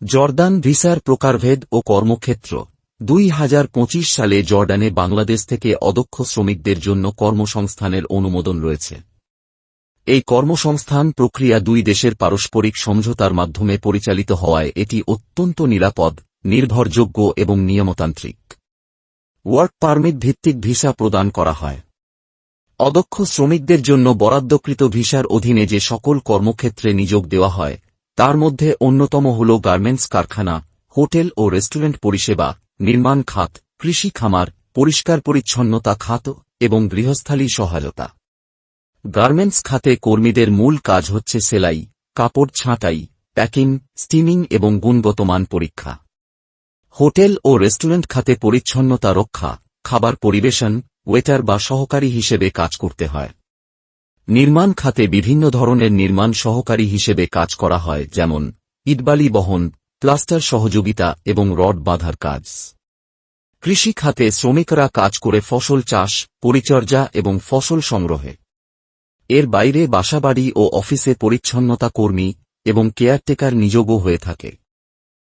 Jordan ভিসার প্রকারভেদ ও কর্মক্ষেত্র। 2025 সালে জর্ডানে বাংলাদেশ থেকে অদক্ষ শ্রমিকদের জন্য কর্মসংস্থানের অনুমোদন রয়েছে। এই কর্মসংস্থান প্রক্রিয়া দুই দেশের পারস্পরিক সমঝোতার মাধ্যমে পরিচালিত হওয়ায় এটি অত্যন্ত নিরাপদ, নির্ভরযোগ্য এবং নিয়মতান্ত্রিক। ওয়ার্ক পারমিট ভিত্তিক ভিসা প্রদান করা হয়। অদক্ষ শ্রমিকদের জন্য বরাদ্দকৃত ভিসার অধীনে যে সকল কর্মক্ষেত্রে নিয়োগ দেওয়া হয় তার মধ্যে অন্যতম হল গার্মেন্টস কারখানা, হোটেল ও রেস্টুরেন্ট পরিষেবা, নির্মাণ খাত, কৃষি খামার, পরিষ্কার পরিচ্ছন্নতা খাত এবং গৃহস্থালী সহায়তা। গার্মেন্টস খাতে কর্মীদের মূল কাজ হচ্ছে সেলাই, কাপড় ছাঁটাই, প্যাকিং, স্টিমিং এবং গুণগত মান পরীক্ষা। হোটেল ও রেস্টুরেন্ট খাতে পরিচ্ছন্নতা রক্ষা, খাবার পরিবেশন, ওয়েটার বা সহকারী হিসেবে কাজ করতে হয়। নির্মাণ খাতে বিভিন্ন ধরনের নির্মাণ সহকারী হিসেবে কাজ করা হয়, যেমন ইটবালি বহন, প্লাস্টার সহযোগিতা এবং রড বাঁধার কাজ। কৃষি খাতে শ্রমিকরা কাজ করে ফসল চাষ, পরিচর্যা এবং ফসল সংগ্রহে। এর বাইরে বাসাবাড়ি ও অফিসে পরিচ্ছন্নতা কর্মী এবং কেয়ারটেকার নিয়োগও হয়ে থাকে।